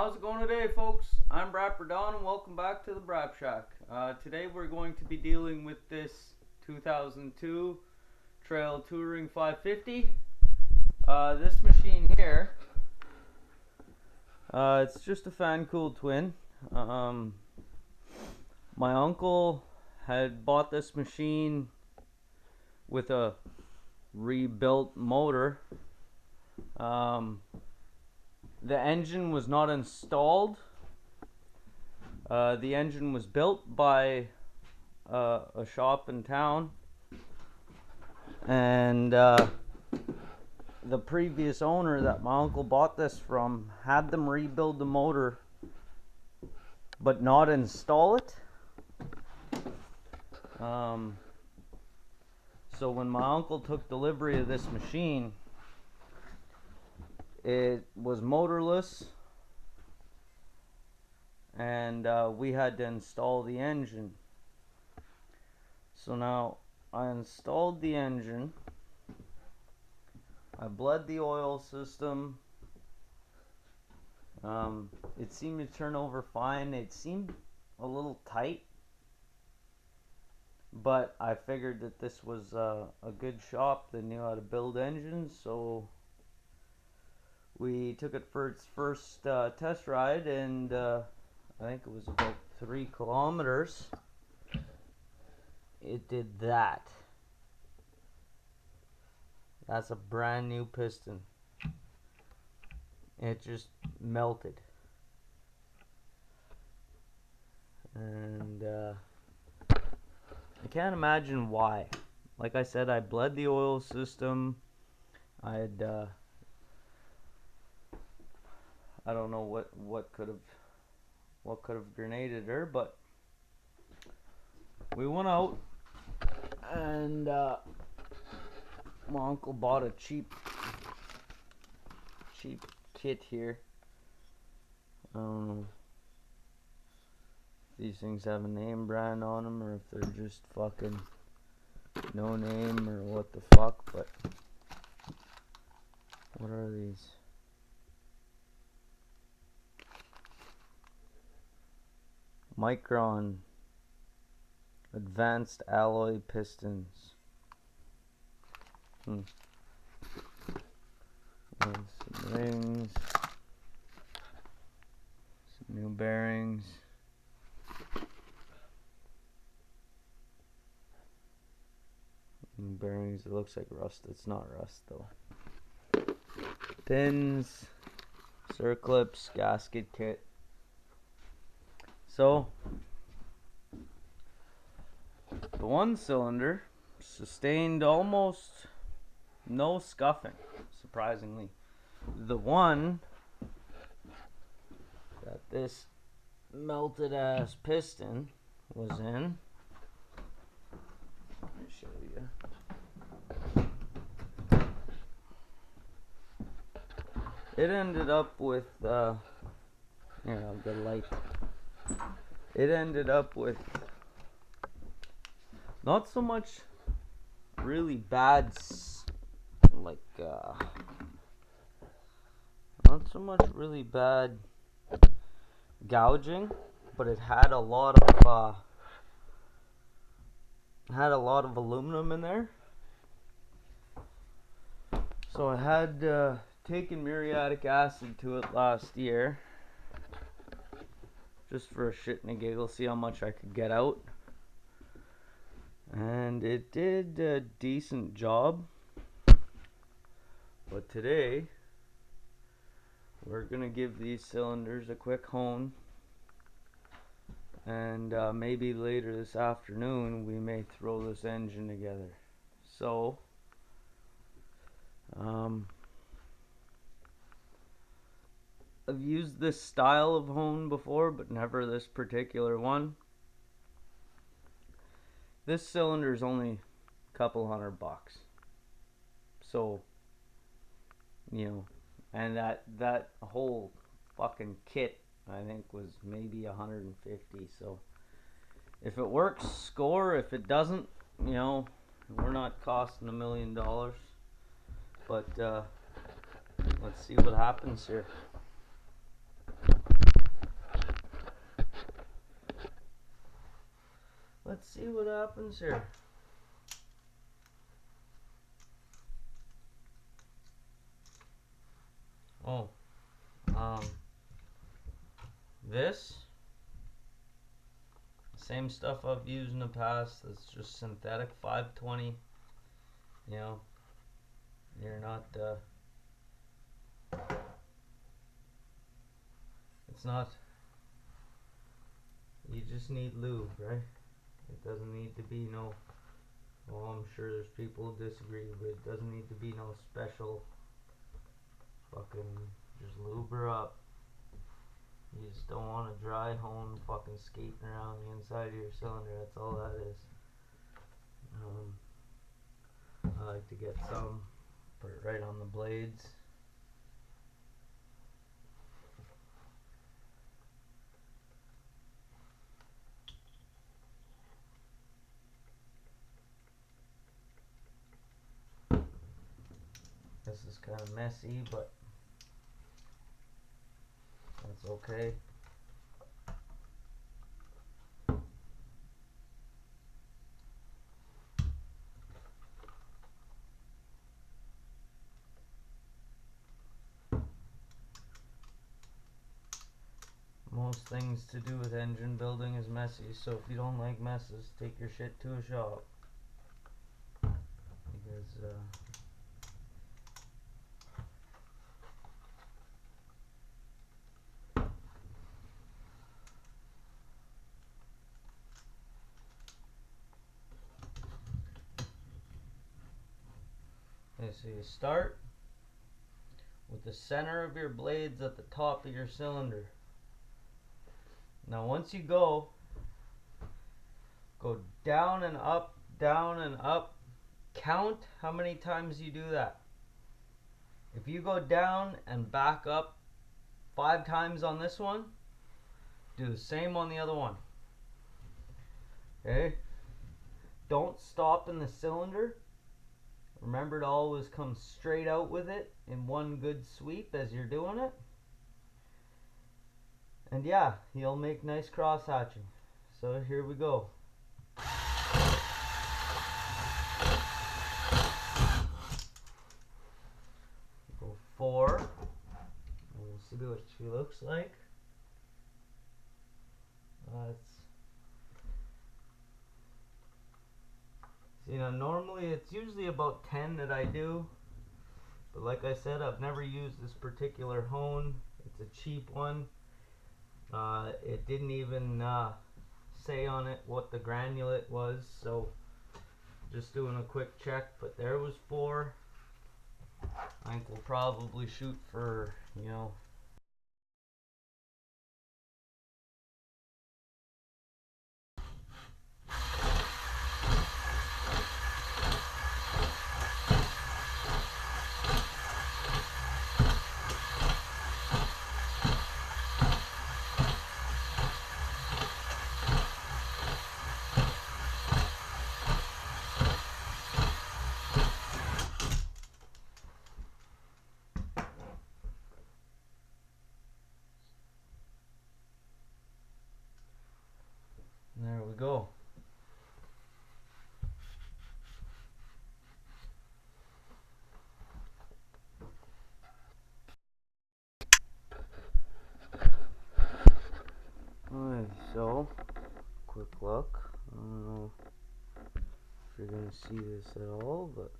How's it going today, folks? I'm Braap and welcome back to the Braap Shack. Today we're going to be dealing with this 2002 Trail Touring 550. This machine here, it's just a fan-cooled twin. My uncle had bought this machine with a rebuilt motor. The engine was not installed. The engine was built by a shop in town, and the previous owner that my uncle bought this from had them rebuild the motor but not install it. So when my uncle took delivery of this machine, it was motorless, and we had to install the engine. So now I installed the engine, I bled the oil system. It seemed to turn over fine. It seemed a little tight, but I figured that this was a good shop that knew how to build engines, so we took it for its first test ride, and I think it was about 3 kilometers. It did that. That's a brand new piston. It just melted. And I can't imagine why. Like I said, I bled the oil system. I had I don't know what could have grenaded her, but we went out, and my uncle bought a cheap kit here. I don't know if these things have a name brand on them or if they're just fucking no name or what the fuck, but what are these? Micron advanced alloy pistons. Some rings, some new bearings. New bearings. It looks like rust. It's not rust though. Pins, circlips, gasket kit. So the one cylinder sustained almost no scuffing, surprisingly. The one that this melted ass piston was in, let me show you. It ended up with here, I'll get a light. It ended up with not so much really bad, like not so much really bad gouging, but it had a lot of aluminum in there. So I had taken muriatic acid to it last year, just for a shit and a giggle, see how much I could get out. And it did a decent job. But today, we're gonna give these cylinders a quick hone. And maybe later this afternoon, we may throw this engine together. So, I've used this style of hone before, but never this particular one. This cylinder is only a couple $100. So, you know, and that whole fucking kit, I think, was maybe 150. So, if it works, score. If it doesn't, you know, we're not costing $1 million. But let's see what happens here. let's see what happens here. Oh, this same stuff I've used in the past. It's just synthetic 520. You know, you're not. It's not. You just need lube, right? It doesn't need to be no. Well, I'm sure there's people who disagree, but it doesn't need to be no special. Fucking just lube her up. You just don't want a dry hone fucking skating around the inside of your cylinder. That's all that is. I like to get some, put it right on the blades. This is kind of messy, but that's okay. Most things to do with engine building is messy, so if you don't like messes, take your shit to a shop. Because, okay, so you start with the center of your blades at the top of your cylinder. Now once you go down and up, count how many times you do that. If you go down and back up 5 times on this one, do the same on the other one. Okay? Don't stop in the cylinder. Remember to always come straight out with it in one good sweep as you're doing it. And yeah, you'll make nice cross hatching. So here we go. Go 4. And we'll see what she looks like. You know, normally it's usually about 10 that I do. But like I said, I've never used this particular hone. It's a cheap one. It didn't even say on it what the granulate was, so just doing a quick check. But there was 4. I think we'll probably shoot for, you know, there we go. Alright, so quick look. I don't know if you're gonna see this at all, but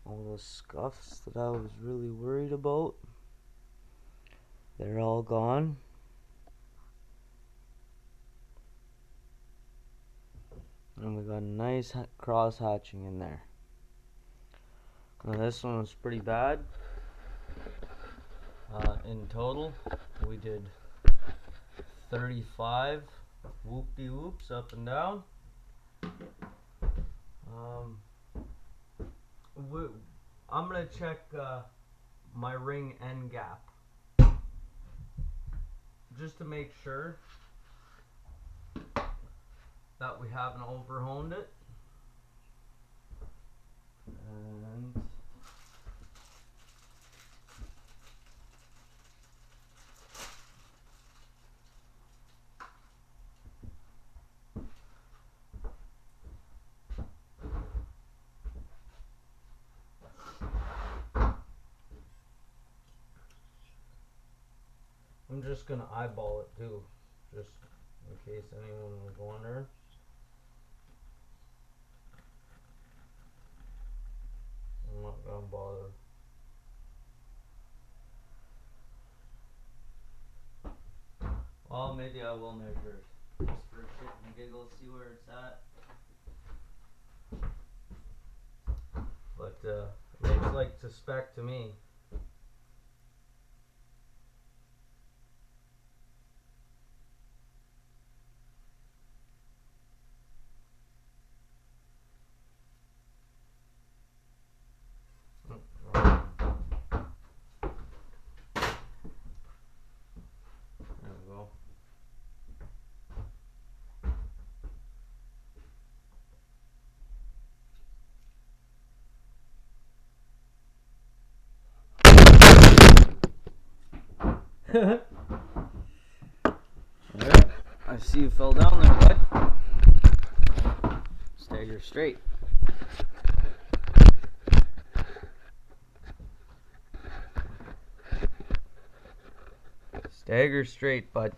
all those scuffs that I was really worried about, they're all gone. And we got a nice cross hatching in there. Now this one was pretty bad. In total, we did 35 whoop-de-whoops up and down. I'm gonna check my ring end gap just to make sure that we haven't overhoned it. And just gonna eyeball it too, just in case anyone was wondering. I'm not gonna bother. Well, maybe I will measure it just for shit and giggles, see where it's at. But looks like to spec to me. Yeah, I see you fell down there, bud. Stagger straight. Stagger straight, bud.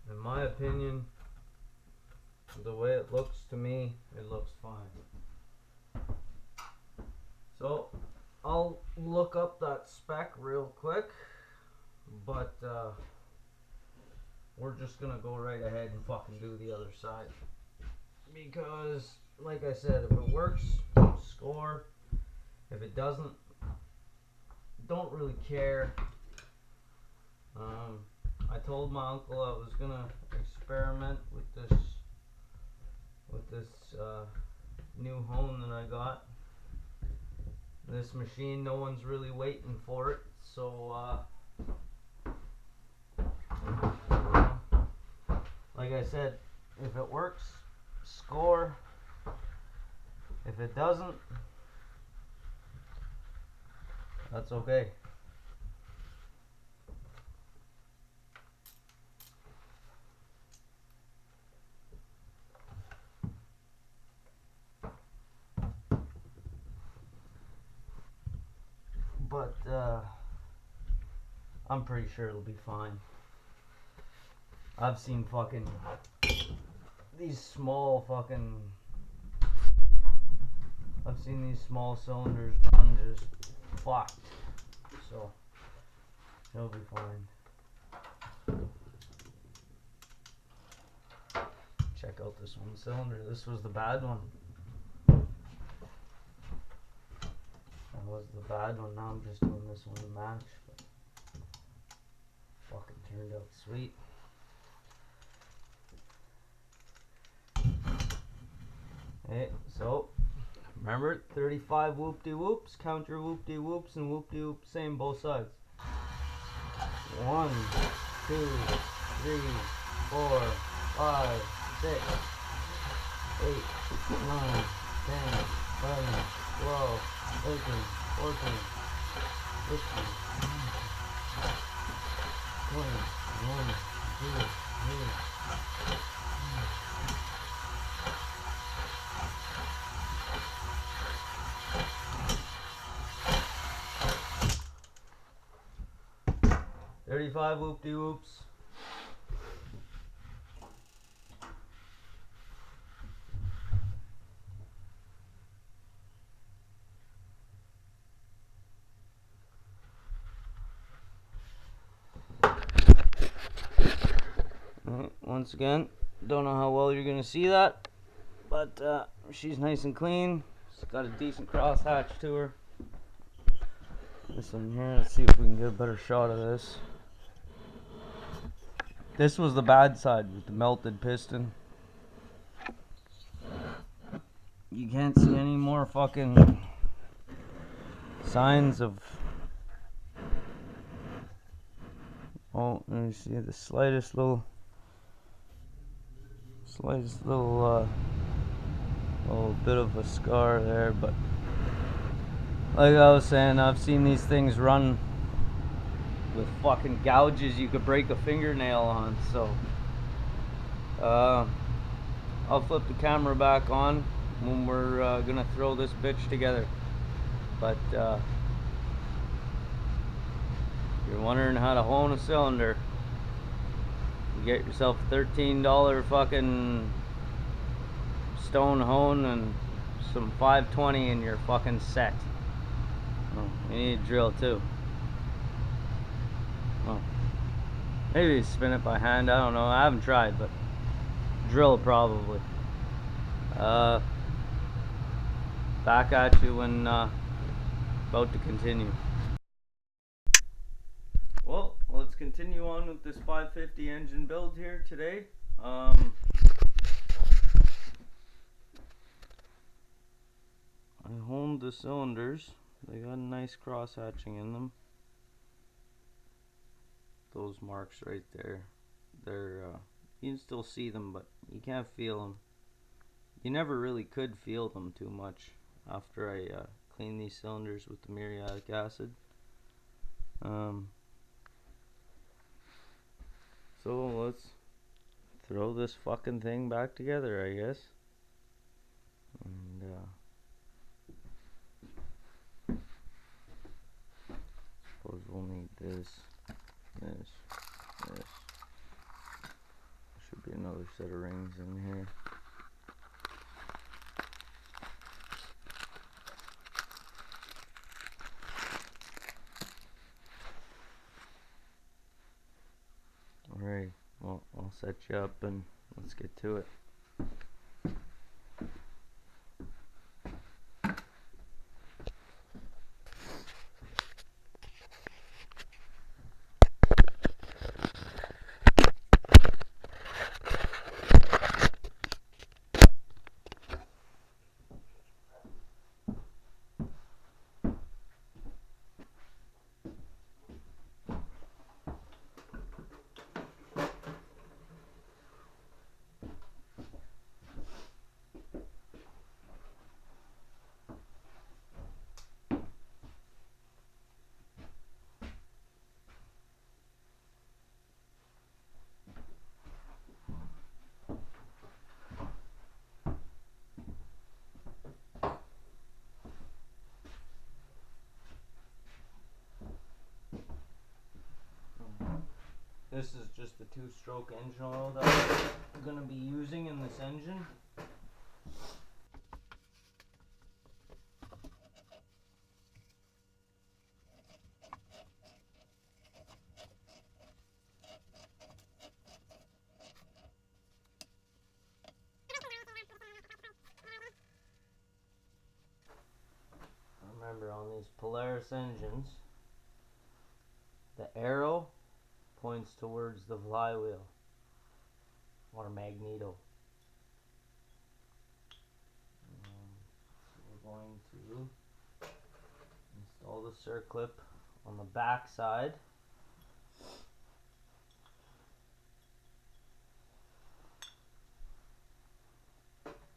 In my opinion, the way it looks to me, it looks fine. So, I'll look up that spec real quick, but we're just gonna go right ahead and fucking do the other side. Because, like I said, if it works, score. If it doesn't, don't really care. I told my uncle I was gonna experiment with this new hone that I got. This machine, no one's really waiting for it, so like I said, if it works, score. If it doesn't, that's okay. But I'm pretty sure it'll be fine. I've seen fucking these small cylinders run just fucked, so it'll be fine. Check out this one cylinder. This was the bad one. That was the bad one. Now I'm just doing this one to match, but fucking turned out sweet. Hey, so remember 35 whoop-de-whoops, count your whoop-de-whoops, and whoop-de-whoop same both sides. 1, 2, 3, 4, 5, 6, 8, 9, 10, 11, 12, 13, 14, 15, 20, 1, 2, 3. 35 whoop-de-whoops. Alright, once again, Don't know how well you're gonna see that, but she's nice and clean. She's got a decent crosshatch to her. This one here, let's see if we can get a better shot of this. This was the bad side with the melted piston. You can't see any more fucking signs of... Oh, let me see the slightest little bit of a scar there, but like I was saying, I've seen these things run with fucking gouges you could break a fingernail on. So I'll flip the camera back on when we're gonna throw this bitch together. But you're wondering how to hone a cylinder, you get yourself a $13 fucking stone hone and some 520 and you're fucking set. Oh, you need a drill too. Oh, maybe spin it by hand, I don't know, I haven't tried, but drill probably. Back at you when about to continue. Well, let's continue on with this 550 engine build here today. I honed the cylinders. They got a nice cross hatching in them. Those marks right there, they're you can still see them, but you can't feel them. You never really could feel them too much after I clean these cylinders with the muriatic acid. So let's throw this fucking thing back together, I guess. And suppose we'll need this. There should be another set of rings in here. Alright, well, I'll set you up and let's get to it. This is just the 2-stroke engine oil that I'm going to be using in this engine. Remember, on these Polaris engines, the arrow points towards the flywheel or magneto. So we're going to install the circlip on the back side.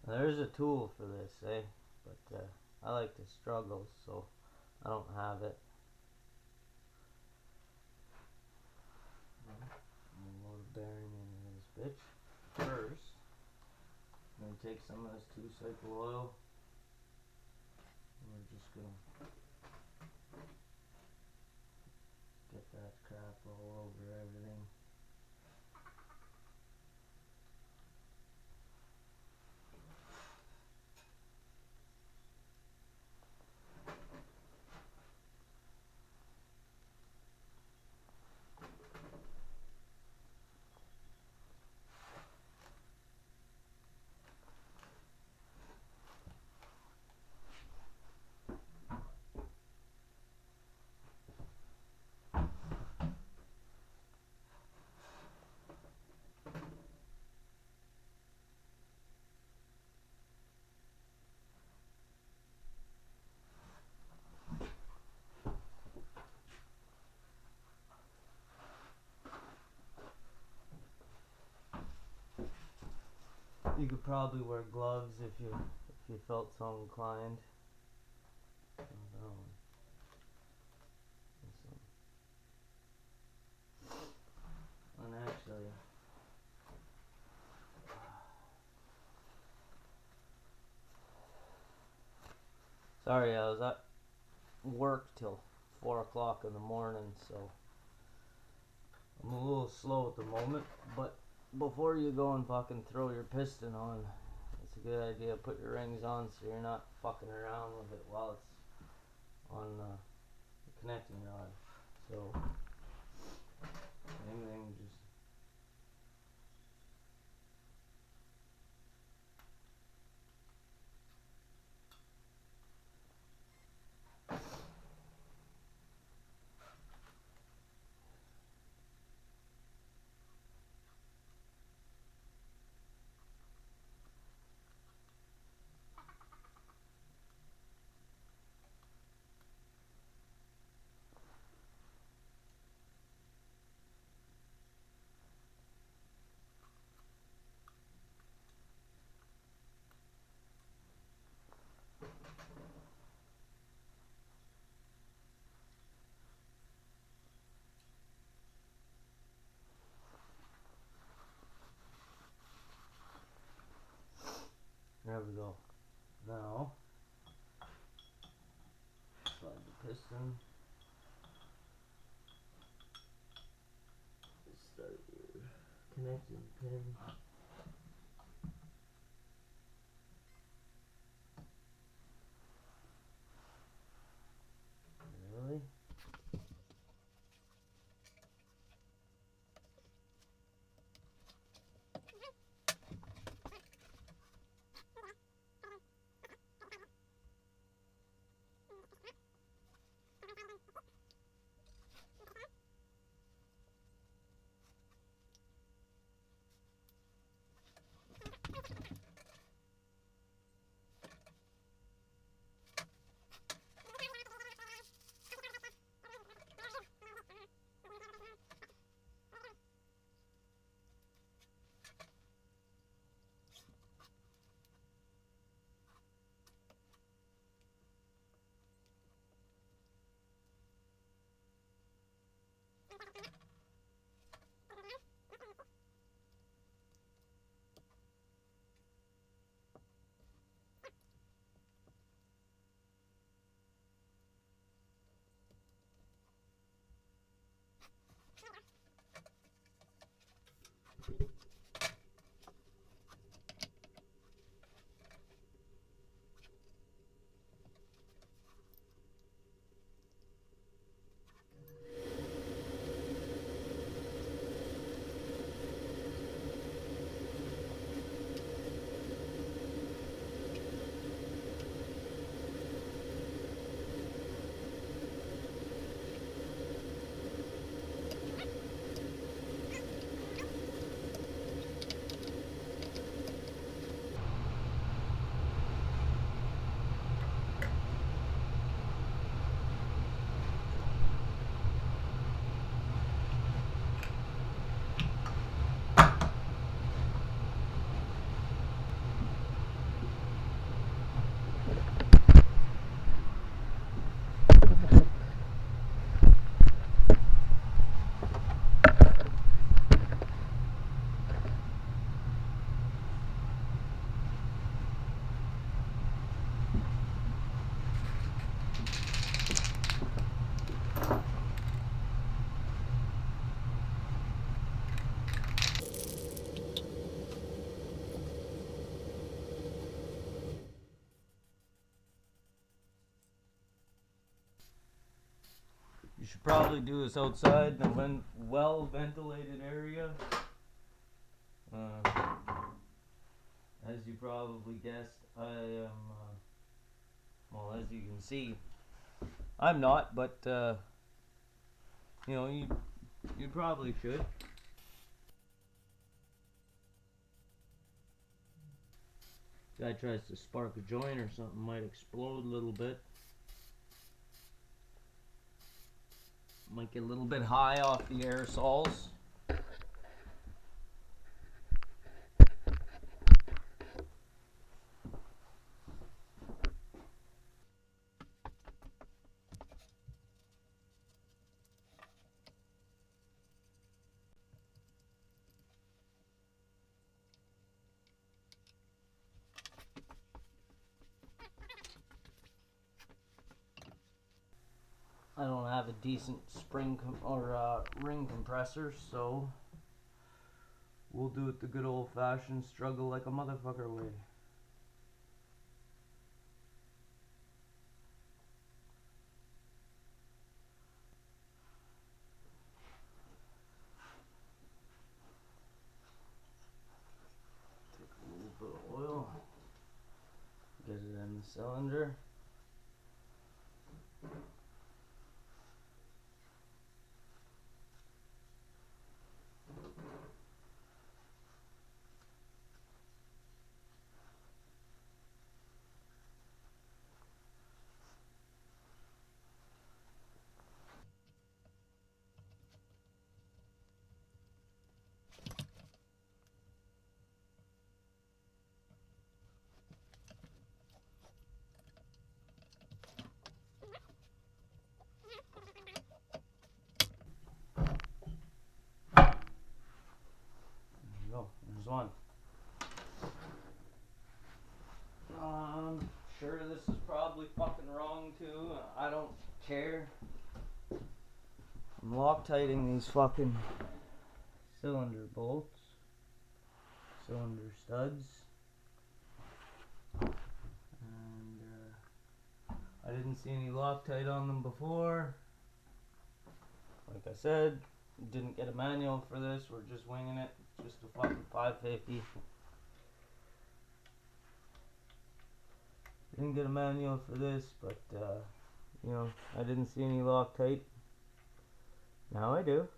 There's a tool for this, eh? But I like to struggle, so I don't have it. I'll load a bearing into this bitch. First, I'm going to take some of this 2-cycle oil. And we're just going to get that crap all over everything. You could probably wear gloves if you felt so inclined. And actually, sorry, I was at work till 4 o'clock in the morning, so I'm a little slow at the moment. But before you go and fucking throw your piston on, it's a good idea to put your rings on so you're not fucking around with it while it's on the connecting rod. So same thing, just there we go. Now slide the piston. Start your connecting pin. Really? You should probably do this outside in a well ventilated area. As you probably guessed, I am, well, as you can see, I'm not, but, you know, you probably should. Guy tries to spark a joint or something, might explode a little bit. Might get a little bit high off the aerosols. I don't have a decent spring or ring compressor, so we'll do it the good old-fashioned struggle like a motherfucker way. Take a little bit of oil, get it in the cylinder. There's one. I'm sure this is probably fucking wrong too. I don't care. I'm Loctiting these fucking cylinder bolts, cylinder studs, and I didn't see any Loctite on them before. Like I said, didn't get a manual for this. We're just winging it. Just a fucking 550. Didn't get a manual for this, but you know, I didn't see any Loctite. Now I do.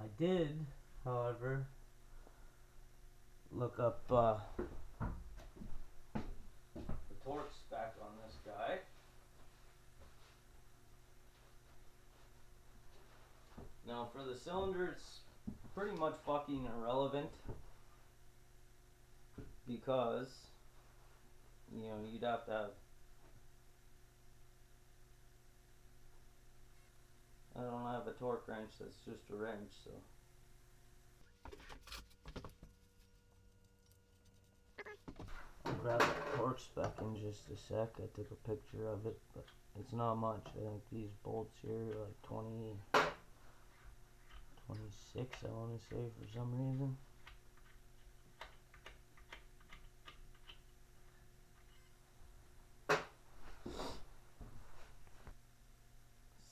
I did, however, look up the torque spec on this guy. Now for the cylinder, it's pretty much fucking irrelevant because, you know, you'd have to have, I don't have a torque wrench, that's just a wrench, so. I'll grab the torque spec in just a sec. I took a picture of it, but it's not much. I think these bolts here are like 26, I want to say, for some reason.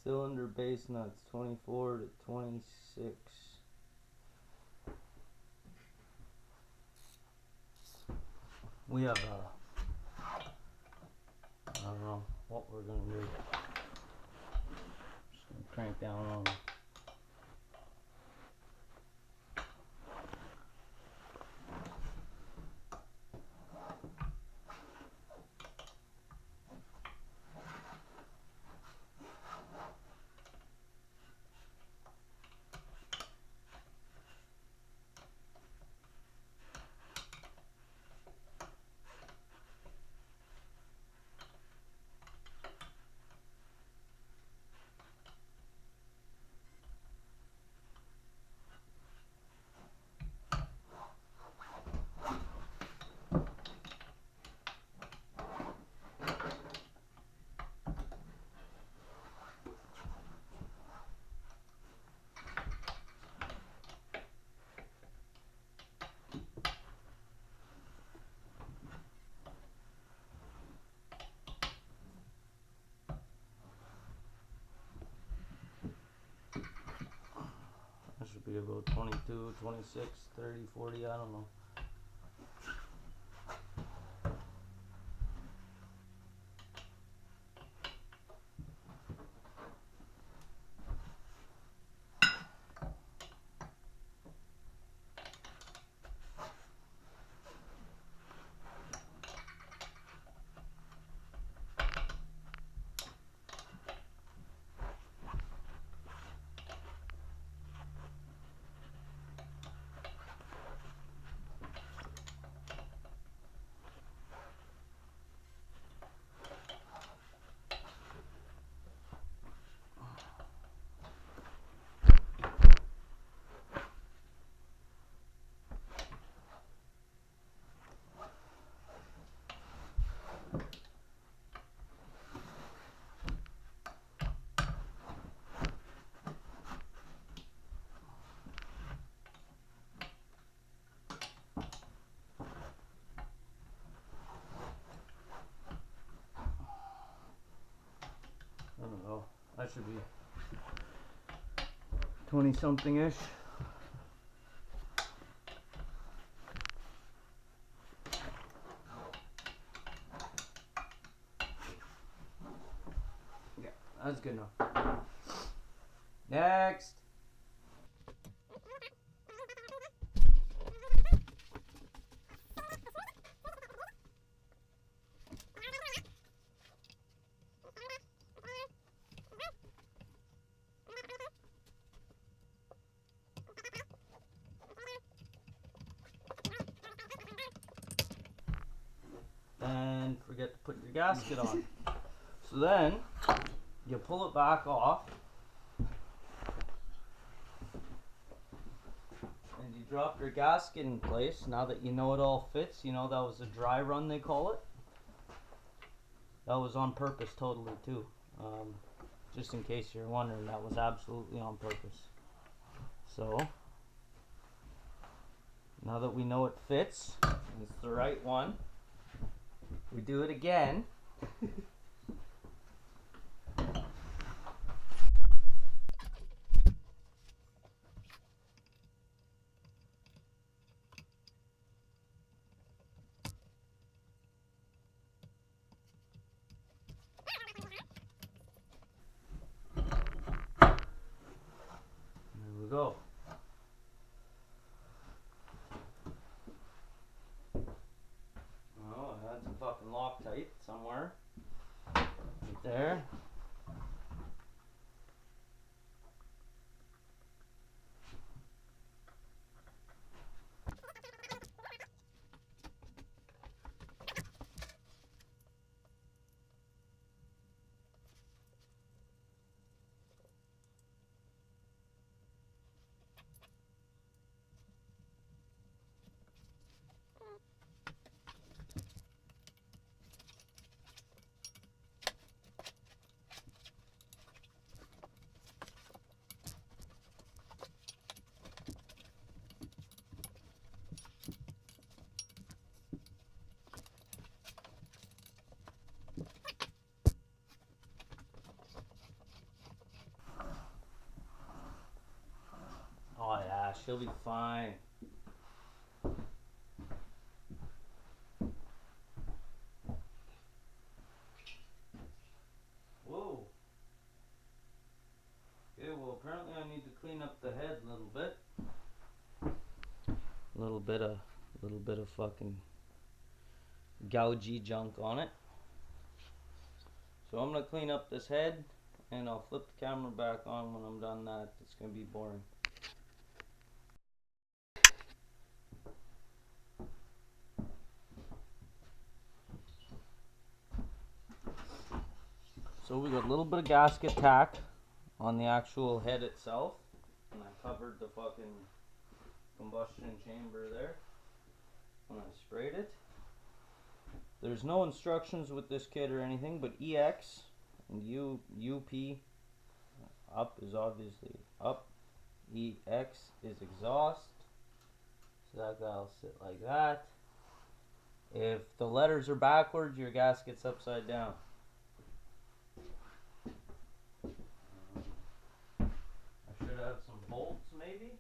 Cylinder base nuts 24 to 26. We have I don't know what we're gonna do. Just gonna crank down on them. That should be about 22, 26, 30, 40, I don't know. should be 20 something ish. Yeah, that's good enough. Next. And forget to put your gasket on. So then you pull it back off and you drop your gasket in place. Now that you know it all fits, you know that was a dry run, they call it. That was on purpose totally too. Just in case you're wondering, that was absolutely on purpose. So now that we know it fits, it's the right one, we do it again. There we go. Oh, that's a fucking Loctite somewhere. Right there. Oh yeah, she'll be fine. Whoa. Okay, well apparently I need to clean up the head a little bit. A little bit of fucking gougy junk on it. So I'm gonna clean up this head and I'll flip the camera back on when I'm done that. It's gonna be boring. So we got a little bit of gasket tack on the actual head itself, and I covered the fucking combustion chamber there when I sprayed it. There's no instructions with this kit or anything, but EX and UP, up is obviously up, EX is exhaust, so that guy'll sit like that. If the letters are backwards, your gasket's upside down. I should have some bolts maybe.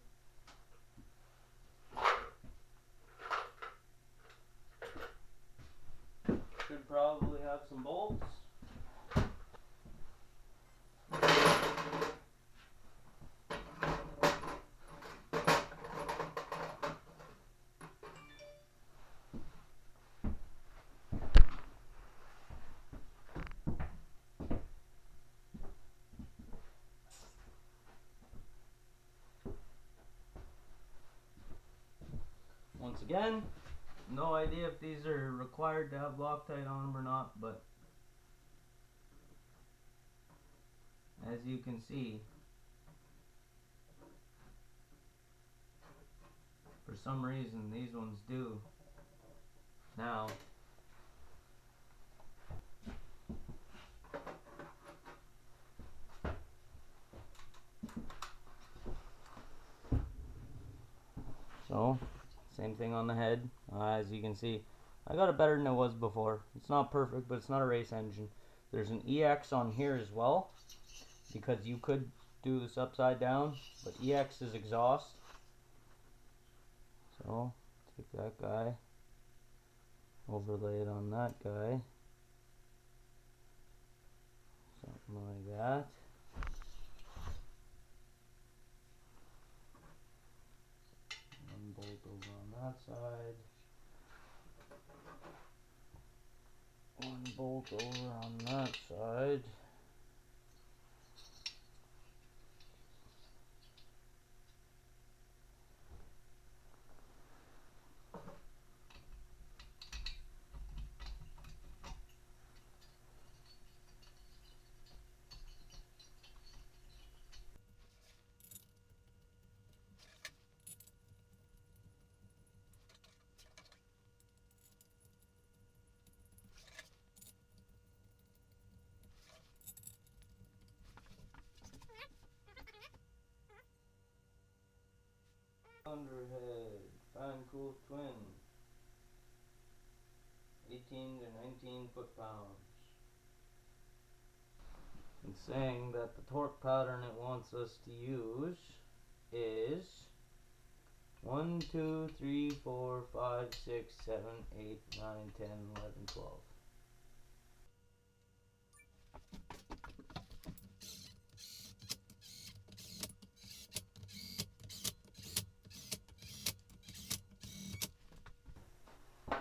Should probably have some bolts. Once again, no idea if these are required to have Loctite on them or not, but as you can see, for some reason these ones do. Now, so same thing on the head. As you can see, I got it better than it was before. It's not perfect, but it's not a race engine. There's an EX on here as well. because you could do this upside down, but EX is exhaust. So take that guy, overlay it on that guy, something like that. One bolt over on that side, one bolt over on that side. Underhead, fan cool twin, 18 to 19 foot-pounds. It's saying that the torque pattern it wants us to use is 1, 2, 3, 4, 5, 6, 7, 8, 9, 10, 11, 12.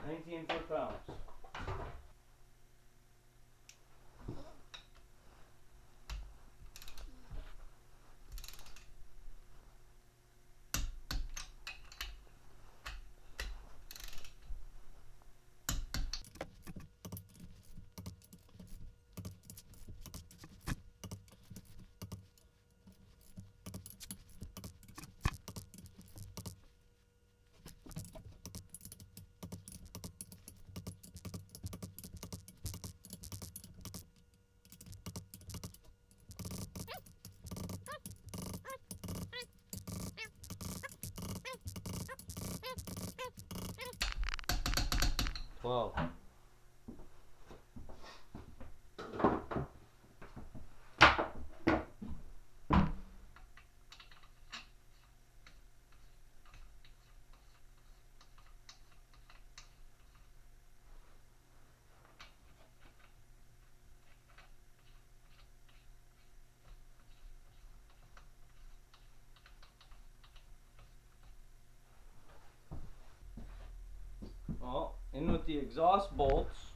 £19 foot-pounds. Well, in with the exhaust bolts.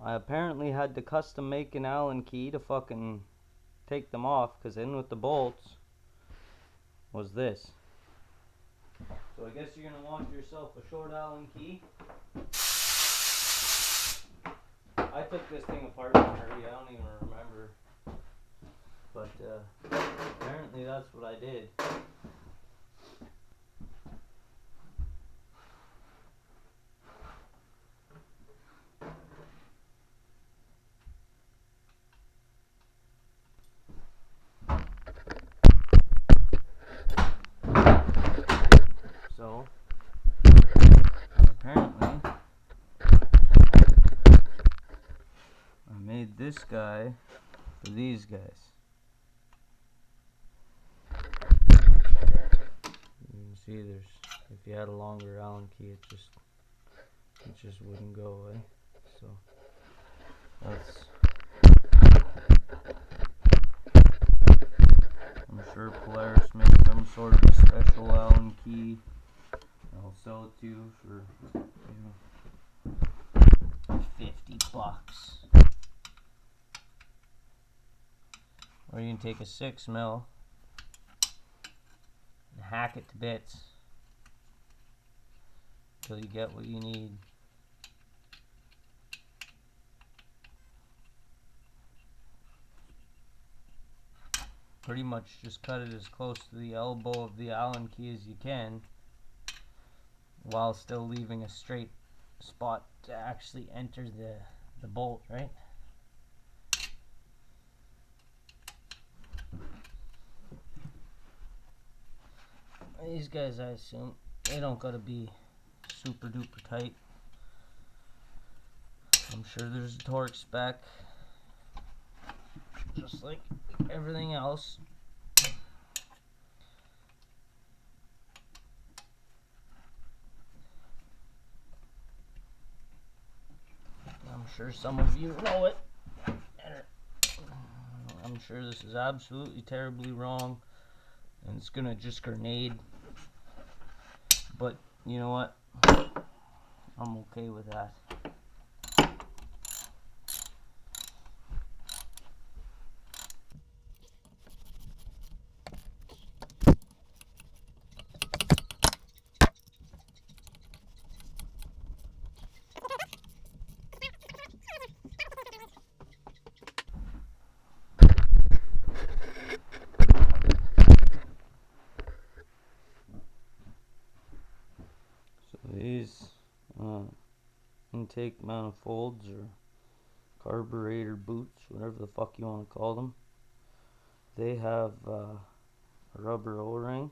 I apparently had to custom make an Allen key to fucking take them off, because in with the bolts was this. So I guess you're gonna want yourself a short Allen key. I took this thing apart in a hurry, I don't even remember. But apparently that's what I did. So apparently I made this guy for these guys. You can see there's, if you had a longer Allen key, it just wouldn't go away. So that's, I'm sure Polaris makes some sort of special Allen key I'll sell it to you for, you know, $50. Or you can take a 6mm and hack it to bits until you get what you need. Pretty much just cut it as close to the elbow of the Allen key as you can, while still leaving a straight spot to actually enter the bolt, right? These guys, I assume, they don't gotta be super duper tight. I'm sure there's a torque spec. just like everything else. I'm sure some of you know it. I'm sure this is absolutely terribly wrong, and it's gonna just grenade. But you know what? I'm okay with that. So these intake manifolds or carburetor boots, whatever the fuck you want to call them, they have a rubber O-ring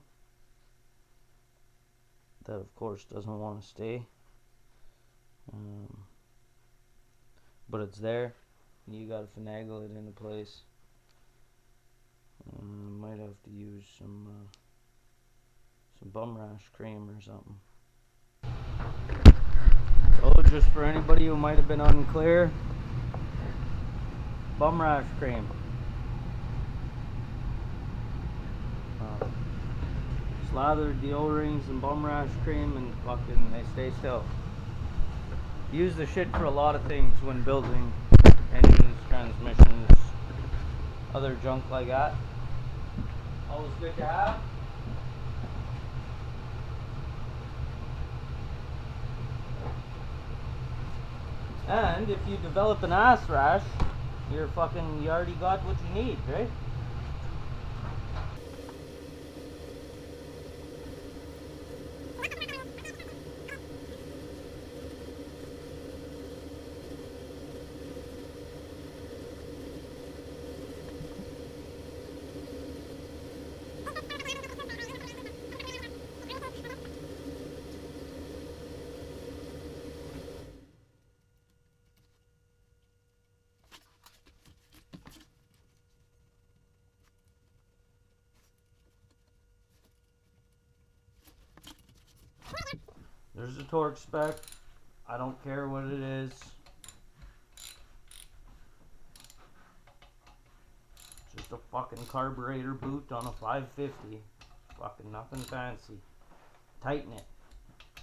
that of course doesn't want to stay, but it's there. You gotta finagle it into place. Might have to use some bum rash cream or something. Oh, just for anybody who might have been unclear, bum rash cream. Slathered the O-rings and bum rash cream and fucking they stay still. Use the shit for a lot of things when building engines, transmissions, other junk like that. Always good to have. And if you develop an ass rash, you already got what you need, right? There's a torque spec. I don't care what it is. Just a fucking carburetor boot on a 550. Fucking nothing fancy. Tighten it.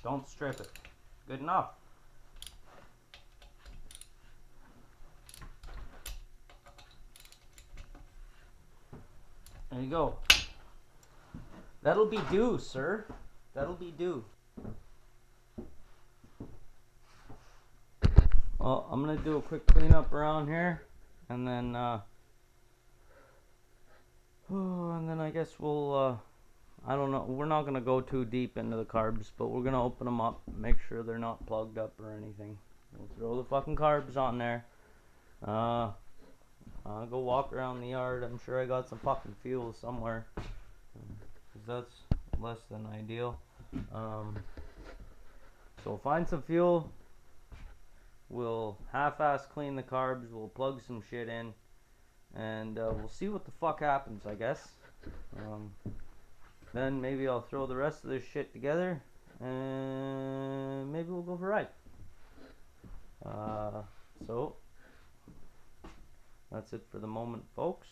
Don't strip it. Good enough. There you go. That'll be due, sir. That'll be due. Well, I'm gonna do a quick cleanup around here, and then I guess we'll I don't know, we're not gonna go too deep into the carbs, but we're gonna open them up, make sure they're not plugged up or anything. We'll throw the fucking carbs on there. I'll go walk around the yard. I'm sure I got some fucking fuel somewhere, because that's less than ideal. So find some fuel. We'll half-ass clean the carbs. We'll plug some shit in, and we'll see what the fuck happens, I guess. Then maybe I'll throw the rest of this shit together, and maybe we'll go for a ride. So that's it for the moment, folks.